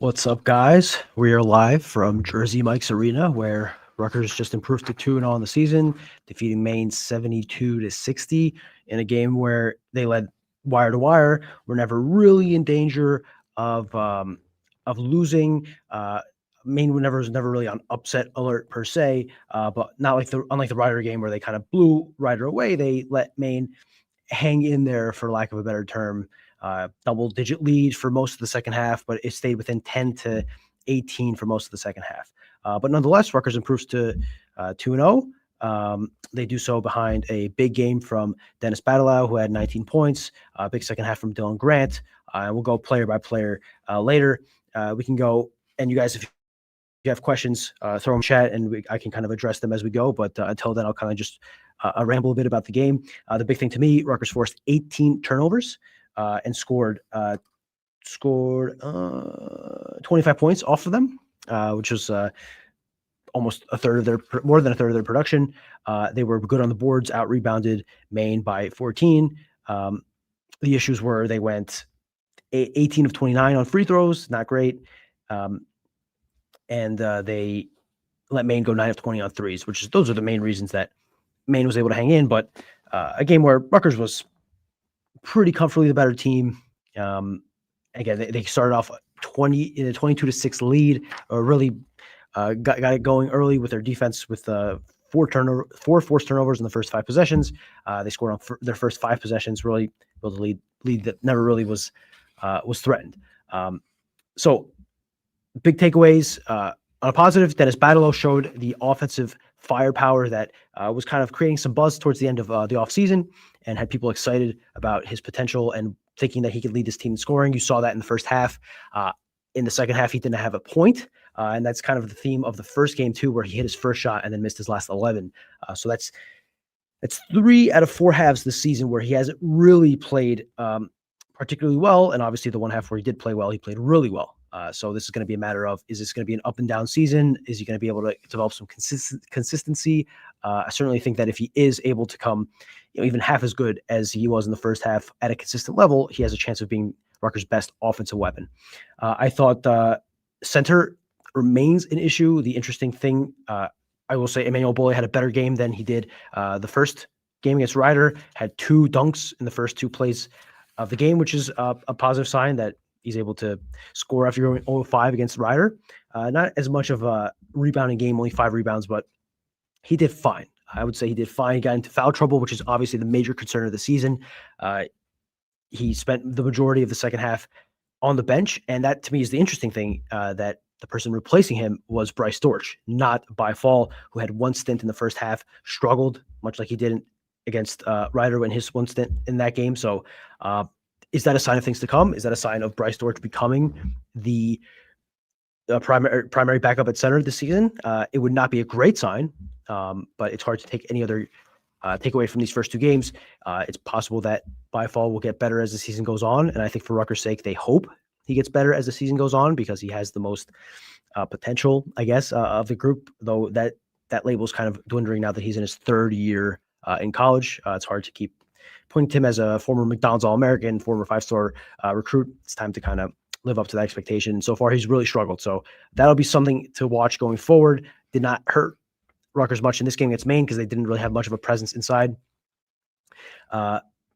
What's up, guys? We are live from Jersey Mike's Arena, where Rutgers just improved to 2-0 on the season, defeating Maine 72-60 in a game where they led wire to wire. We're never really in danger of losing. Maine was never really on upset alert per se, but not like unlike the Rider game where they kind of blew Rider away. They let Maine hang in there, for lack of a better term. Double-digit lead for most of the second half, but it stayed within 10 to 18 for most of the second half. But nonetheless, Rutgers improves to 2-0. They do so behind a big game from Denis Badalau, who had 19 points, big second half from Dylan Grant. And we'll go player by player later. We can go, and you guys, if you have questions, throw them in chat, and I can kind of address them as we go. But until then, I'll kind of just ramble a bit about the game. The big thing to me, Rutgers forced 18 turnovers and scored 25 points off of them, which was almost more than a third of their production. They were good on the boards, out-rebounded Maine by 14. The issues were they went 18 of 29 on free throws, not great. And they let Maine go 9 of 20 on threes, those are the main reasons that Maine was able to hang in. But a game where Rutgers was pretty comfortably the better team. Again, they started off 22-6 lead, or really got it going early with their defense with four forced turnovers in the first 5 possessions. They scored on their first 5 possessions, really built a lead that never really was threatened. So big takeaways. On a positive, Denis Badalau showed the offensive firepower that was kind of creating some buzz towards the end of the offseason and had people excited about his potential and thinking that he could lead this team in scoring. You saw that in the first half. In the second half, he didn't have a point, and that's kind of the theme of the first game too, where he hit his first shot and then missed his last 11. So that's 3 out of 4 halves this season where he hasn't really played particularly well, and obviously the one half where he did play well, he played really well. So this is going to be a matter of, is this going to be an up and down season? Is he going to be able to develop some consistency? I certainly think that if he is able to come, even half as good as he was in the first half at a consistent level, he has a chance of being Rutgers' best offensive weapon. I thought center remains an issue. The interesting thing, I will say, Emmanuel Bolle had a better game than he did the first game against Rider. Had 2 dunks in the first 2 plays of the game, which is a positive sign that he's able to score after going 0-5 against Rider. Not as much of a rebounding game, only 5 rebounds, but he did fine. I would say he did fine. He got into foul trouble, which is obviously the major concern of the season. He spent the majority of the second half on the bench, and that to me is the interesting thing, that the person replacing him was Bryce Dortch, not Byfall, who had 1 stint in the first half, struggled, much like he did against Rider in his 1 stint in that game. So is that a sign of things to come? Is that a sign of Bryce Dortch becoming the primary backup at center this season? It would not be a great sign, but it's hard to take any other takeaway from these first 2 games. It's possible that Byfall will get better as the season goes on, and I think for Rutgers' sake, they hope he gets better as the season goes on because he has the most potential, I guess, of the group, though that label is kind of dwindling now that he's in his 3rd year in college. It's hard to keep pointing to him as a former McDonald's All-American, former 5-star recruit. It's time to kind of live up to that expectation. So far, he's really struggled. So that'll be something to watch going forward. Did not hurt Rutgers much in this game against Maine because they didn't really have much of a presence inside.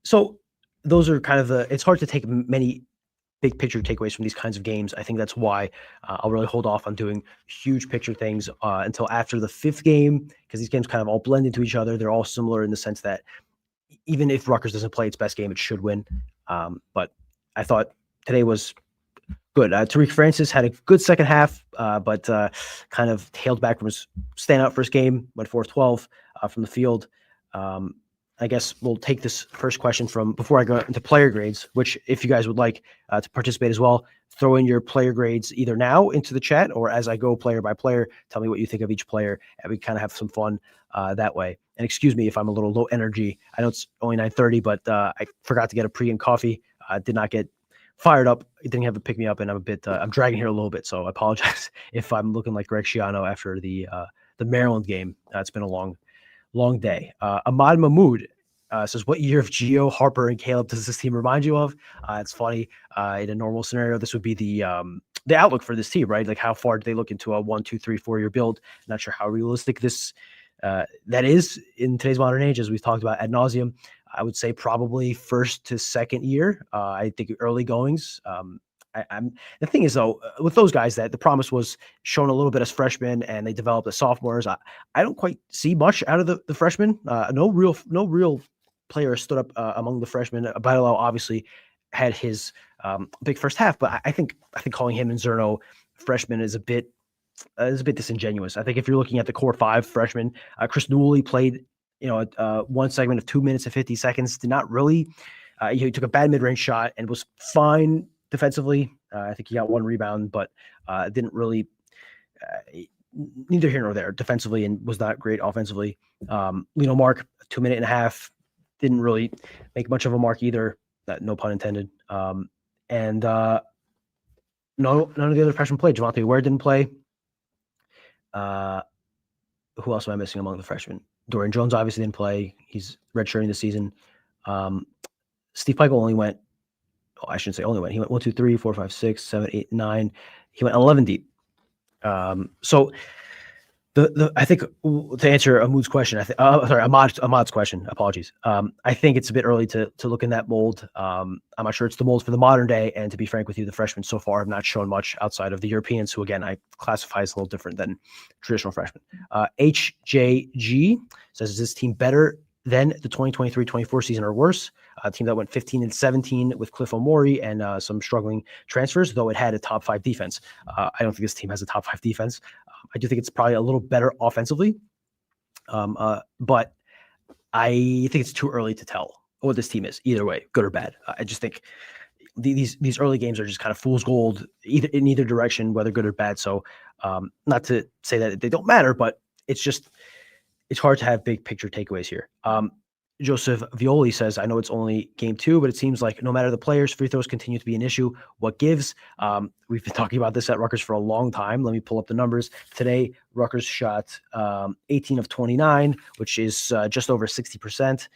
So those are kind of it's hard to take many big picture takeaways from these kinds of games. I think that's why I'll really hold off on doing huge picture things until after the 5th game, because these games kind of all blend into each other. They're all similar in the sense that even if Rutgers doesn't play its best game, it should win. But I thought today was good. Tariq Francis had a good second half, but kind of tailed back from his standout first game, went 4-12 from the field. I guess we'll take this first question from before I go into player grades, which if you guys would like to participate as well, throw in your player grades either now into the chat or as I go player by player, tell me what you think of each player, and we kind of have some fun that way. And excuse me if I'm a little low energy. I know it's only 9:30, but I forgot to get a pre-game coffee. I did not get fired up. It didn't have to pick me up, and I'm dragging here a little bit, so I apologize if I'm looking like Greg Schiano after the Maryland game. It's been a long day. Ahmad Mahmood says, what year of Gio, Harper, and Caleb does this team remind you of? It's funny. In a normal scenario, this would be the the outlook for this team, right? Like how far do they look into a 1, 2, 3, 4 year build? Not sure how realistic this that is in today's modern age, as we've talked about ad nauseum. I would say probably first to second year. I think early goings. I'm the thing is though with those guys that the promise was shown a little bit as freshmen and they developed as sophomores. I don't quite see much out of the freshmen. No real player stood up among the freshmen. Badalau obviously had his big first half, but I think calling him and Zerno freshman is a bit disingenuous. I think if you're looking at the core 5 freshmen, Chris Newell played, one segment of 2 minutes and 50 seconds. Did not really, he took a bad mid-range shot and was fine defensively. I think he got 1 rebound, but didn't really, neither here nor there defensively, and was not great offensively. Lino Mark, 2 minute and a half, didn't really make much of a mark either. No pun intended. And none of the other freshmen played. Javante Ware didn't play. Who else am I missing among the freshmen? Dorian Jones obviously didn't play. He's redshirting this season. Steve Peichel only went, I shouldn't say only went. He went 1, 2, 3, 4, 5, 6, 7, 8, 9. He went 11 deep. So I think to answer Ahmad's question, Ahmad's question, apologies. I think it's a bit early to look in that mold. I'm not sure it's the mold for the modern day. And to be frank with you, the freshmen so far have not shown much outside of the Europeans, who again, I classify as a little different than traditional freshmen. HJG says, is this team better than the 2023-24 season or worse? A team that went 15-17 with Cliff Omori and some struggling transfers, though it had a top 5 defense. I don't think this team has a top 5 defense. I do think it's probably a little better offensively, but I think it's too early to tell what this team is, either way, good or bad. I just think these early games are just kind of fool's gold, either in either direction, whether good or bad. So not to say that they don't matter, but it's hard to have big picture takeaways here. Joseph Violi says, I know it's only game 2, but it seems like no matter the players, free throws continue to be an issue. What gives? We've been talking about this at Rutgers for a long time. Let me pull up the numbers. Today, Rutgers shot 18 of 29, which is just over 60%.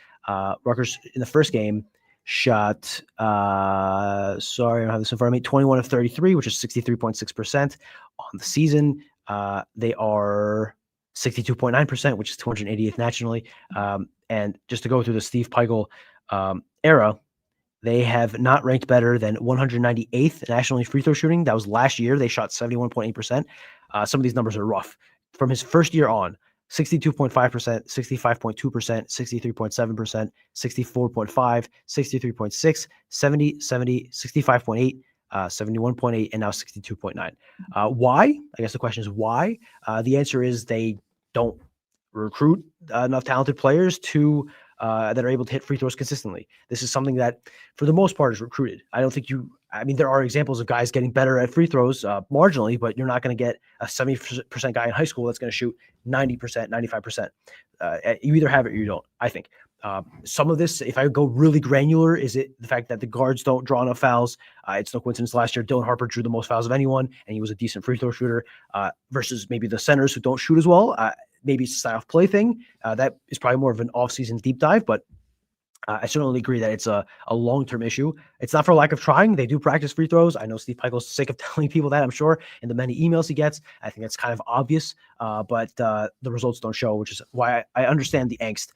Rutgers in the first game shot, sorry, I don't have this in front of me, 21 of 33, which is 63.6%. On the season, they are 62.9%, which is 280th nationally. And just to go through the Steve Peichel era, they have not ranked better than 198th nationally free throw shooting. That was last year. They shot 71.8%. Some of these numbers are rough. From his first year on, 62.5%, 65.2%, 63.7%, 64.5, 63.6, 70, 70, 65.8, 71.8, and now 62.9. Why? I guess the question is why? The answer is they don't recruit enough talented players to that are able to hit free throws consistently. This is something that, for the most part, is recruited. I don't think there are examples of guys getting better at free throws marginally, but you're not going to get a 70% guy in high school that's going to shoot 90%, 95%. You either have it or you don't, I think. Some of this, if I go really granular, is it the fact that the guards don't draw enough fouls? It's no coincidence last year Dylan Harper drew the most fouls of anyone, and he was a decent free throw shooter versus maybe the centers who don't shoot as well. Maybe it's a style of play thing. That is probably more of an off-season deep dive, but I certainly agree that it's a long-term issue. It's not for lack of trying. They do practice free throws. I know Steve Peichel's sick of telling people that, I'm sure, in the many emails he gets. I think it's kind of obvious, but the results don't show, which is why I understand the angst.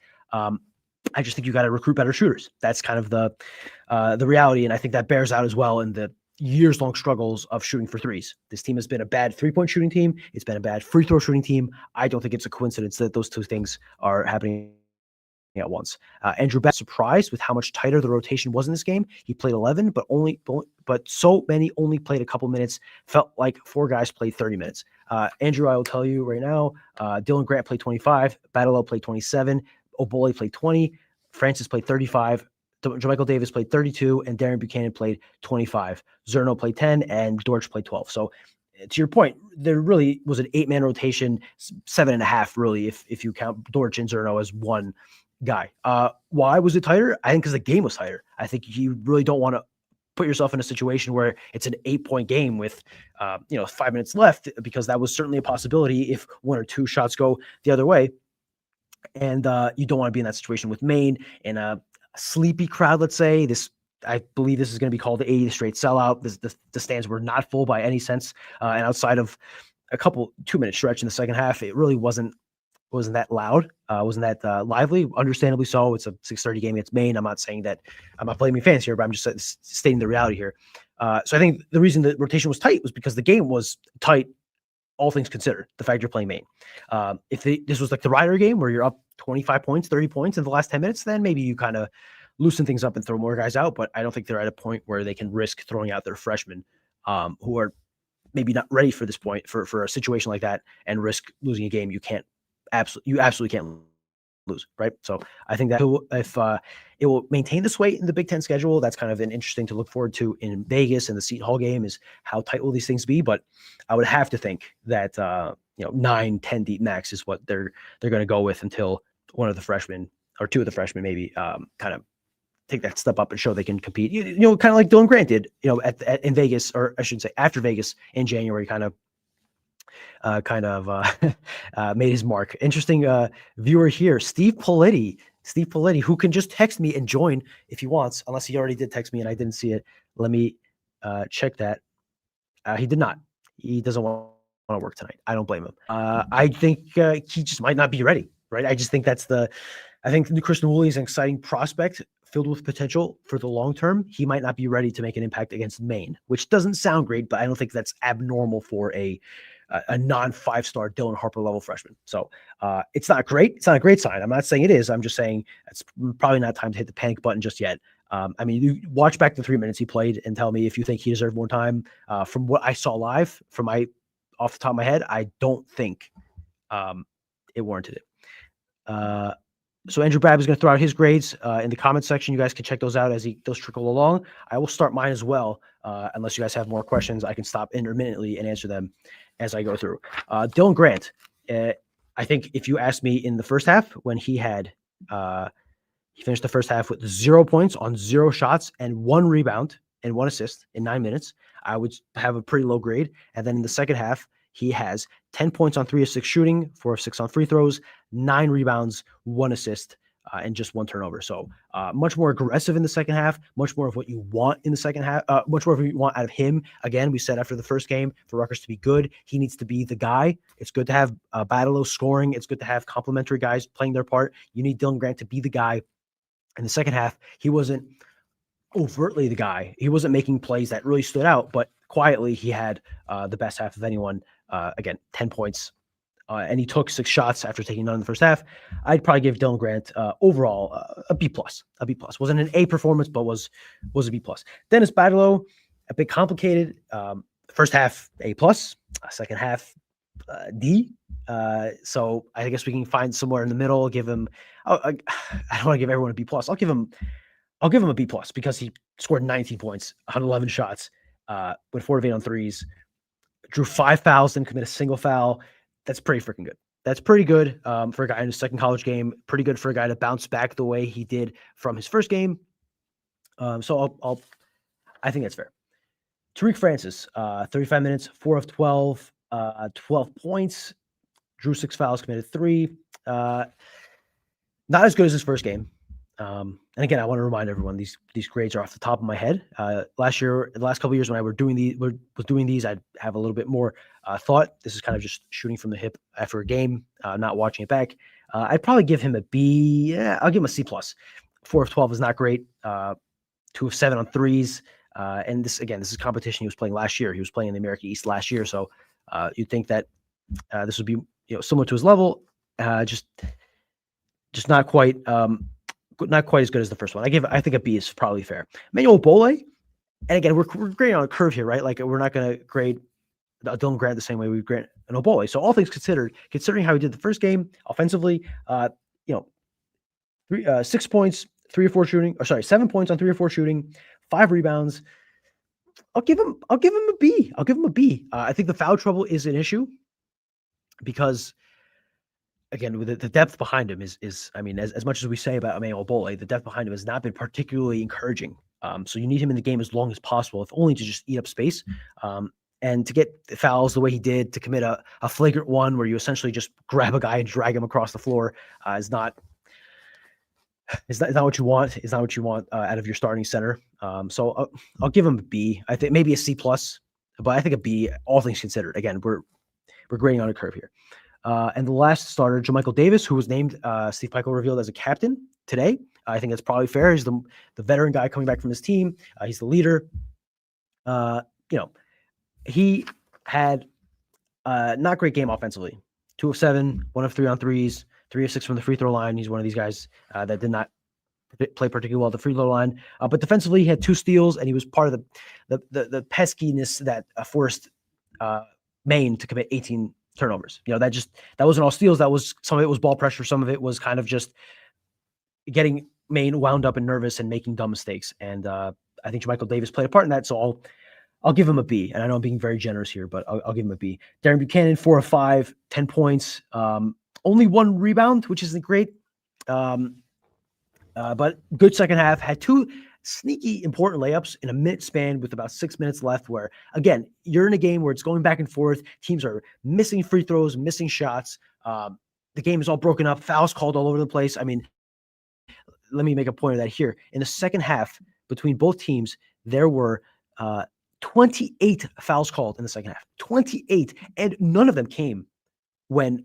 I just think you got to recruit better shooters. That's kind of the reality, and I think that bears out as well in the years-long struggles of shooting for threes. This team has been a bad three-point shooting team. It's been a bad free throw shooting team. I don't think it's a coincidence that those two things are happening at once. Andrew Beck surprised with how much tighter the rotation was in this game. He played 11, but so many only played a couple minutes. Felt like 4 guys played 30 minutes. Andrew, I will tell you right now, Dylan Grant played 25, Badalau played 27, Obole played 20, Francis played 35, JaMychal Davis played 32, and Darren Buchanan played 25. Zerno played 10, and Dortch played 12. So to your point, there really was an 8-man rotation, 7.5 really, if you count Dortch and Zerno as one guy. Why was it tighter? I think because the game was tighter. I think you really don't want to put yourself in a situation where it's an 8-point game with 5 minutes left, because that was certainly a possibility if 1 or 2 shots go the other way. And you don't want to be in that situation with Maine and a sleepy crowd, let's say. I believe this is going to be called the 80th straight sellout. The stands were not full by any sense, and outside of a 2-minute stretch in the second half, it really wasn't that loud, wasn't that lively. Understandably so. It's a 6:30 game against Maine. I'm not saying that. I'm not blaming fans here, but I'm just stating the reality here. So I think the reason the rotation was tight was because the game was tight, all things considered, the fact you're playing Maine. If this was like the Rider game where you're up 25 points, 30 points in the last 10 minutes, then maybe you kind of loosen things up and throw more guys out. But I don't think they're at a point where they can risk throwing out their freshmen who are maybe not ready for this point for a situation like that and risk losing a game you absolutely can't lose, right? So I think that if it will maintain this weight in the Big Ten schedule, that's kind of an interesting to look forward to in Vegas, and the Seton Hall game is how tight will these things be. But I would have to think that 9-10 deep max is what they're going to go with until one of the freshmen or two of the freshmen maybe kind of take that step up and show they can compete. Kind of like Dylan Grant did, in Vegas, or I should say after Vegas in January, kind of made his mark. Interesting viewer here, Steve Politti, who can just text me and join if he wants, unless he already did text me and I didn't see it. Let me check that. He did not. He doesn't want to work tonight. I don't blame him. I think he just might not be ready, right? I just think I think Christian Woolley is an exciting prospect filled with potential for the long term. He might not be ready to make an impact against Maine, which doesn't sound great, but I don't think that's abnormal for a non-5-star Dylan Harper level freshman. So it's not great. It's not a great sign. I'm not saying it is. I'm just saying it's probably not time to hit the panic button just yet. You watch back the 3 minutes he played and tell me if you think he deserved more time. From what I saw live, off the top of my head, I don't think it warranted it. So Andrew Babb is going to throw out his grades in the comment section. You guys can check those out as those trickle along. I will start mine as well. Unless you guys have more questions, I can stop intermittently and answer them as I go through. Dylan Grant, I think if you asked me in the first half when he finished the first half with 0 points on 0 shots and 1 rebound and 1 assist in 9 minutes, I would have a pretty low grade. And then in the second half, he has 10 points on 3 of 6 shooting, 4 of 6 on free throws, 9 rebounds, 1 assist, and just 1 turnover. So much more aggressive in the second half, much more of what you want in the second half, much more of what you want out of him. Again, we said after the first game, for Rutgers to be good, he needs to be the guy. It's good to have Badalau scoring. It's good to have complementary guys playing their part. You need Dylan Grant to be the guy. In the second half, he wasn't overtly the guy. He wasn't making plays that really stood out, but quietly he had the best half of anyone. Again, 10 points, and he took 6 shots after taking none in the first half. I'd probably give Dylan Grant overall a B+. A B+. Wasn't an A performance, but was a B+. Denis Badalau, a bit complicated. First half A+, second half D. So I guess we can find somewhere in the middle. Give him. I don't want to give everyone a B+. I'll give him a B+ because he scored 19 points, 111 shots, went 4 of 8 on threes, drew 5 fouls, didn't commit a single foul. That's pretty freaking good. That's pretty good for a guy in his second college game. Pretty good for a guy to bounce back the way he did from his first game. So I think that's fair. Tariq Francis, 35 minutes, 4 of 12, 12 points, drew 6 fouls, committed 3. Not as good as his first game. And again, I want to remind everyone these grades are off the top of my head. The last couple of years when I was doing these, I'd have a little bit more thought. This is kind of just shooting from the hip after a game, not watching it back. I'd probably give him a B. Yeah, I'll give him a C+. 4 of 12 is not great. 2 of 7 on threes. And this is competition he was playing last year. He was playing in the American East last year, so you'd think that this would be similar to his level. Just not quite as good as the first one. I think a B is probably fair. Manuel Bole, and again, we're grading on a curve here, right? Like we're not going to grade Dylan Grant the same way we grade an Obole. So all things considered, considering how he did the first game offensively, 6 points, 3 or 4 shooting, 7 points on 3 or 4 shooting, 5 rebounds. I'll give him a B. I'll give him a B. I think the foul trouble is an issue because, again, with the depth behind him is as much as we say about Emmanuel Bole, the depth behind him has not been particularly encouraging. So you need him in the game as long as possible, if only to just eat up space. And to get the fouls the way he did, to commit a flagrant one where you essentially just grab a guy and drag him across the floor is not Is not what you want. Is not what you want out of your starting center. So I'll give him a B. I think maybe a C plus, but I think a B. All things considered. Again, we're grading on a curve here. And the last starter, Jermichael Davis, who was named Steve Pikiell revealed as a captain today. I think that's probably fair. He's the veteran guy coming back from his team. He's the leader. He had not great game offensively. 2 of 7, 1 of 3 on threes, 3 of 6 from the free throw line. He's one of these guys that did not play particularly well at the free throw line. But defensively, he had 2 steals, and he was part of the peskiness that forced Maine to commit 18 turnovers. That wasn't all steals. That was some of it was ball pressure. Some of it was kind of just getting Maine wound up and nervous and making dumb mistakes. And I think Jermichael Davis played a part in that. So I'll give him a B. And I know I'm being very generous here, but I'll give him a B. Darren Buchanan, 4 of 5, 10 points, only 1 rebound, which isn't great. But good second half, had 2 sneaky important layups in a minute span with about 6 minutes left, where, again, you're in a game where it's going back and forth. Teams are missing free throws, missing shots. The game is all broken up, fouls called all over the place. I mean, let me make a point of that here. In the second half, between both teams, there were 28 fouls called in the second half. 28, and none of them came when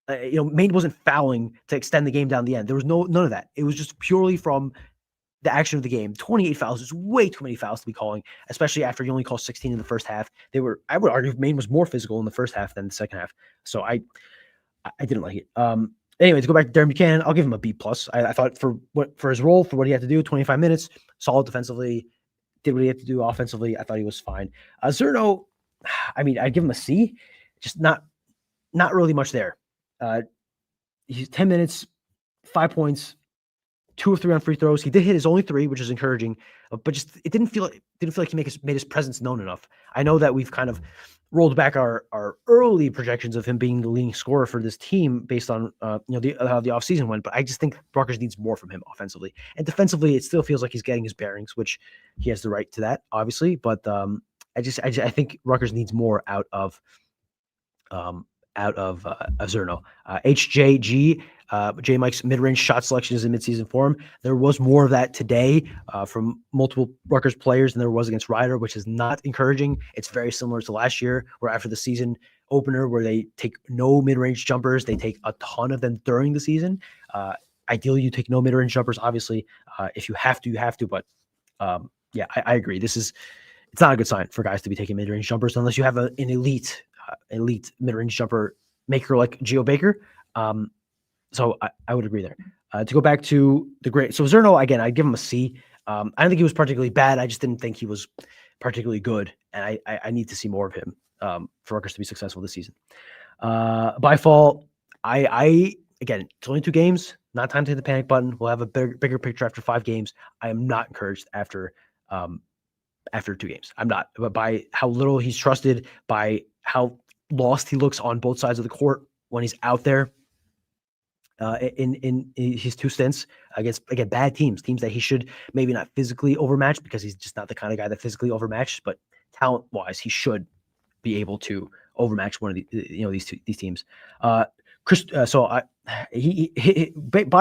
Maine wasn't fouling to extend the game down the end. There was none of that. It was just purely from the action of the game. 28 fouls is way too many fouls to be calling, especially after you only call 16 in the first half. I would argue Maine was more physical in the first half than the second half. So I didn't like it. Anyway, to go back to Darren Buchanan, I'll give him a B plus. I thought for his role, for what he had to do, 25 minutes, solid defensively, did what he had to do offensively. I thought he was fine. Zerno, I mean, I'd give him a C, just not really much there. He's 10 minutes, 5 points, 2 of 3 on free throws. He did hit his only 3, which is encouraging, but just it didn't feel like he made his presence known enough. I know that we've kind of rolled back our early projections of him being the leading scorer for this team based on how the offseason went, but I just think Rutgers needs more from him offensively. And defensively, it still feels like he's getting his bearings, which he has the right to that, obviously. But I think Rutgers needs more out of Zerno. HJG, J Mike's mid-range shot selection is in midseason form. There was more of that today from multiple Rutgers players than there was against Rider, which is not encouraging. It's very similar to last year, where after the season opener, where they take no mid-range jumpers, they take a ton of them during the season. Ideally, you take no mid-range jumpers. Obviously, if you have to, you have to. But yeah, I agree. It's not a good sign for guys to be taking mid-range jumpers unless you have an elite mid-range jumper maker like Geo Baker. So I would agree there. To go back to the grade, so Zerno, again, I'd give him a C. I don't think he was particularly bad. I just didn't think he was particularly good, and I need to see more of him for Rutgers to be successful this season. By fall, again, it's only 2 games, not time to hit the panic button. We'll have a bigger picture after 5 games. I am not encouraged after 2 games. I'm not, but by how little he's trusted, by how lost he looks on both sides of the court when he's out there in his 2 stints against, again, bad teams that he should maybe not physically overmatch, because he's just not the kind of guy that physically overmatched, but talent wise, he should be able to overmatch one of these teams. By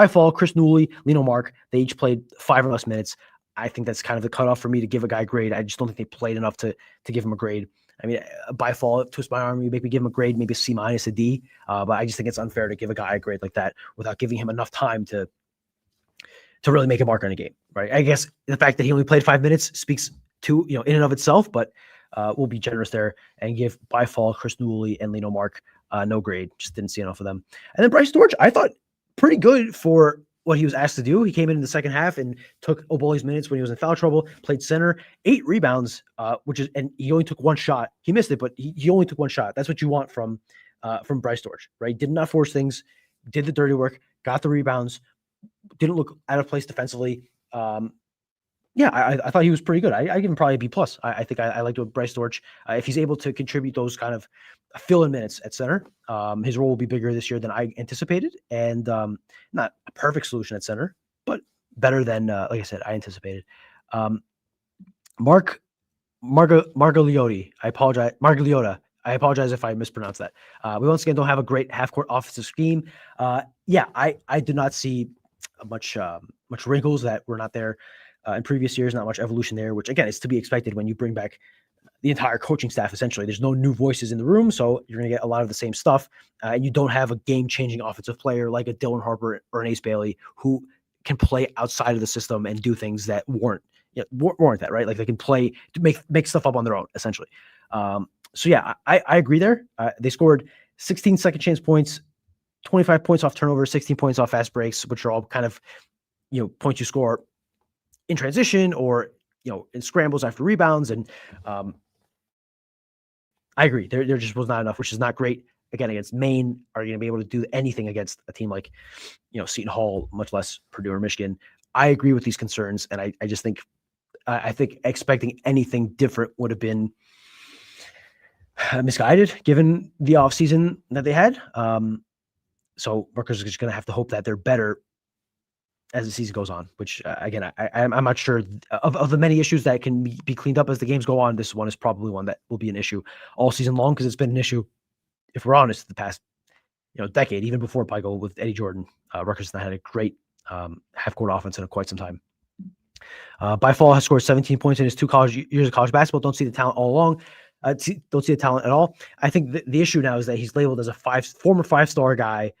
fall, Chris Newley, Lino Mark, they each played 5 or less minutes. I think that's kind of the cutoff for me to give a guy a grade. I just don't think they played enough to give him a grade. I mean, by fall, twist my arm, you make me give him a grade, maybe a C minus, a D. But I just think it's unfair to give a guy a grade like that without giving him enough time to really make a mark on a game, right? I guess the fact that he only played 5 minutes speaks to, in and of itself, but we'll be generous there and give by fall Chris Newley and Lino Mark no grade. Just didn't see enough of them. And then Bryce George, I thought pretty good for what he was asked to do. He came in the second half and took Oboli's minutes when he was in foul trouble, played center, 8 rebounds, and he only took 1 shot. He missed it, but he only took 1 shot. That's what you want from Bryce George, right? Did not force things, did the dirty work, got the rebounds, didn't look out of place defensively. I thought he was pretty good. I give him probably a B plus. I think I liked what Bryce George, if he's able to contribute those kind of fill-in minutes at center, his role will be bigger this year than I anticipated, and not a perfect solution at center, but better than, like I said, I anticipated. Margagliotti, I apologize if I mispronounced that. We once again don't have a great half-court offensive scheme. I did not see much wrinkles that were not there in previous years. Not much evolution there, which again is to be expected when you bring back the entire coaching staff. Essentially, there's no new voices in the room, so you're going to get a lot of the same stuff. And you don't have a game-changing offensive player like a Dylan Harper or an Ace Bailey who can play outside of the system and do things that warrant that, right? Like they can play to make stuff up on their own, essentially. So yeah, I agree there. They scored 16 second chance points, 25 points off turnovers, 16 points off fast breaks, which are all kind of, points you score in transition or, in scrambles after rebounds. And I agree. There just was not enough, which is not great. Again, against Maine, are you going to be able to do anything against a team like, Seton Hall, much less Purdue or Michigan? I agree with these concerns. And I just think, I think expecting anything different would have been misguided given the offseason that they had. So Rutgers is just going to have to hope that they're better as the season goes on, which again, I'm not sure of the many issues that can be cleaned up as the games go on. This one is probably one that will be an issue all season long, because it's been an issue, if we're honest, the past decade, even before Pico with Eddie Jordan. Rutgers had a great half-court offense in quite some time. Byfall has scored 17 points in his 2 years of college basketball. Don't see the talent all along. Don't see the talent at all. I think the issue now is that he's labeled as a former 5-star guy,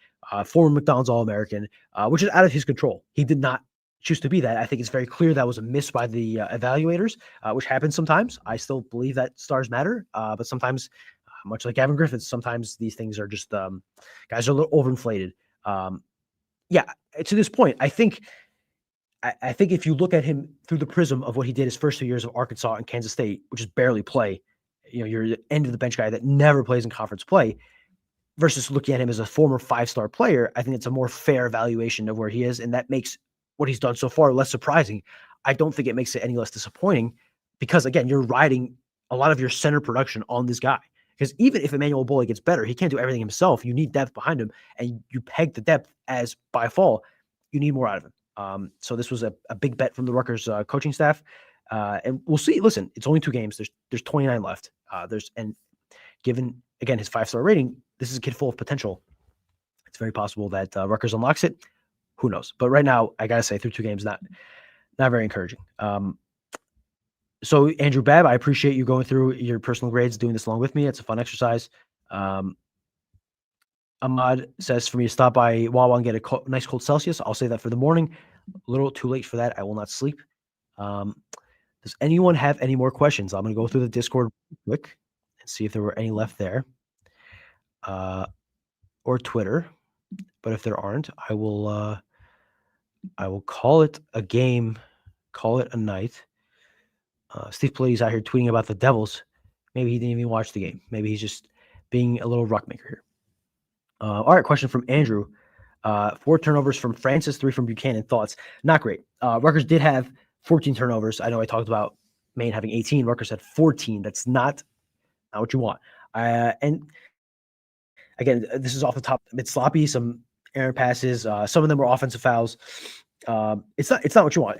former McDonald's All-American, which is out of his control. He did not choose to be that. I think it's very clear that was a miss by the evaluators, which happens sometimes. I still believe that stars matter, but sometimes, much like Gavin Griffiths, sometimes these things are just guys are a little overinflated. Yeah, to this point, I think if you look at him through the prism of what he did his first 2 years of Arkansas and Kansas State, which is barely play, you're the end of the bench guy that never plays in conference play, versus looking at him as a former 5-star player, I think it's a more fair evaluation of where he is, and that makes what he's done so far less surprising. I don't think it makes it any less disappointing, because again, you're riding a lot of your center production on this guy. Because even if Emmanuel Boley gets better, he can't do everything himself. You need depth behind him, and you peg the depth as by fall, you need more out of him. So this was a big bet from the Rutgers coaching staff, and we'll see. Listen, it's only 2 games. There's 29 left. And given again his 5-star rating, this is a kid full of potential. It's very possible that Rutgers unlocks it. Who knows? But right now, I gotta say, through 2 games, not very encouraging. So Andrew Babb, I appreciate you going through your personal grades, doing this along with me. It's a fun exercise. Ahmad says for me to stop by Wawa and get a nice cold Celsius. I'll say that for the morning. A little too late for that. I will not sleep. Does anyone have any more questions? I'm going to go through the Discord quick and see if there were any left there, or Twitter. But if there aren't, I will call it a game, call it a night. Steve Piletti's out here tweeting about the Devils. Maybe he didn't even watch the game. Maybe he's just being a little ruck maker here. All right, question from Andrew. 4 turnovers from Francis, 3 from Buchanan. Thoughts? Not great. Rutgers did have 14 turnovers. I know I talked about Maine having 18. Rutgers had 14. That's not what you want. And again, this is off the top, a bit sloppy. Some errant passes. Some of them were offensive fouls. It's not what you want.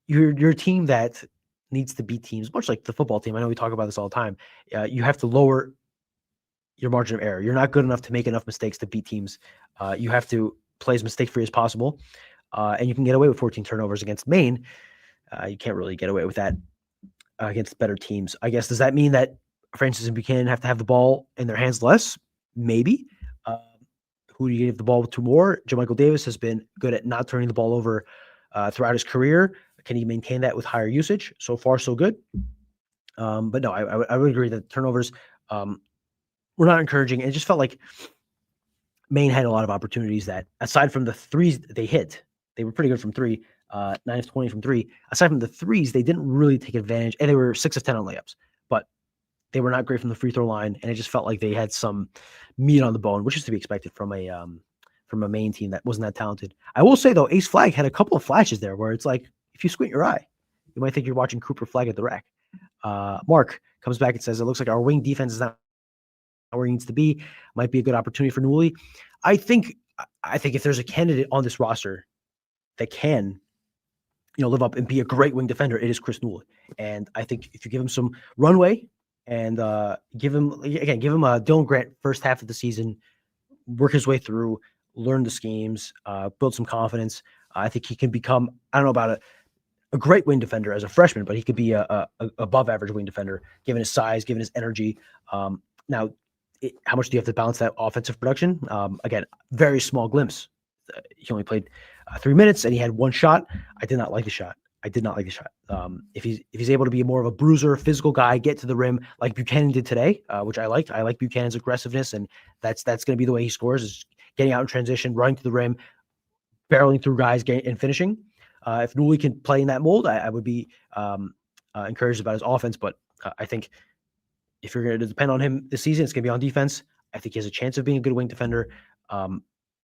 You're a team that needs to beat teams, much like the football team. I know we talk about this all the time. You have to lower your margin of error. You're not good enough to make enough mistakes to beat teams. You have to play as mistake-free as possible, and you can get away with 14 turnovers against Maine. You can't really get away with that against better teams. I guess, does that mean that Francis and Buchanan have to have the ball in their hands less? Maybe. Who do you give the ball to more? JaMychal Davis has been good at not turning the ball over throughout his career. Can he maintain that with higher usage? So far, so good. But no, I would agree that turnovers were not encouraging. It just felt like Maine had a lot of opportunities that, aside from the threes they hit, they were pretty good from 3, 9 of 20 from 3. Aside from the threes, they didn't really take advantage, and they were 6 of 10 on layups, but they were not great from the free throw line, and it just felt like they had some meat on the bone, which is to be expected from a Maine team that wasn't that talented. I will say, though, Ace Flagg had a couple of flashes there where it's like, if you squint your eye, you might think you're watching Cooper Flagg at the rack. Mark comes back and says, it looks like our wing defense is not where it needs to be. Might be a good opportunity for Newell. I think if there's a candidate on this roster that can, live up and be a great wing defender, it is Chris Newell. And I think if you give him some runway and give him a Dylan Grant first half of the season, work his way through, learn the schemes, build some confidence. I think he can become, I don't know about a great wing defender as a freshman, but he could be a above average wing defender given his size, given his energy. Now, how much do you have to balance that offensive production? Again, very small glimpse. He only played 3 minutes and he had one shot. I did not like the shot. I did not like the shot. If he's able to be more of a bruiser, physical guy, get to the rim like Buchanan did today, which I liked. I like Buchanan's aggressiveness, and that's going to be the way he scores: is getting out in transition, running to the rim, barreling through guys, and finishing. If Newley can play in that mold, I would be encouraged about his offense. But I think if you're going to depend on him this season, it's going to be on defense. I think he has a chance of being a good wing defender.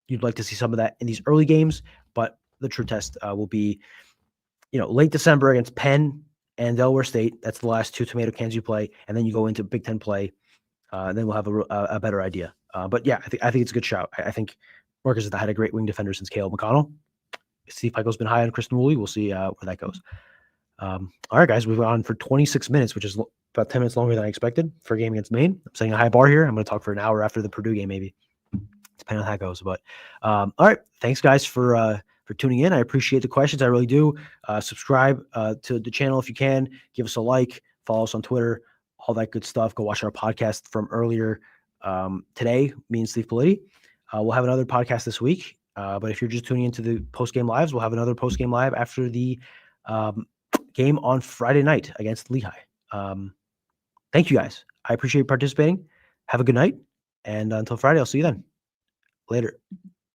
You'd like to see some of that in these early games, but the true test will be, late December against Penn and Delaware State. That's the last 2 tomato cans you play, and then you go into Big Ten play. Then we'll have a better idea. But yeah, I think it's a good shout. I think Rutgers has had a great wing defender since Caleb McConnell. Steve Pikiell's been high on Chris Newley. We'll see where that goes. All right, guys, we've gone on for 26 minutes, which is about 10 minutes longer than I expected for a game against Maine. I'm setting a high bar here. I'm going to talk for an hour after the Purdue game, maybe, depending on how that goes. But all right, thanks, guys, for tuning in. I appreciate the questions. I really do. Subscribe to the channel if you can. Give us a like. Follow us on Twitter. All that good stuff. Go watch our podcast from earlier today, me and Steve Politi. We'll have another podcast this week. But if you're just tuning into the post-game lives, we'll have another post-game live after the game on Friday night against Lehigh. Thank you, guys. I appreciate participating. Have a good night. And until Friday, I'll see you then. Later.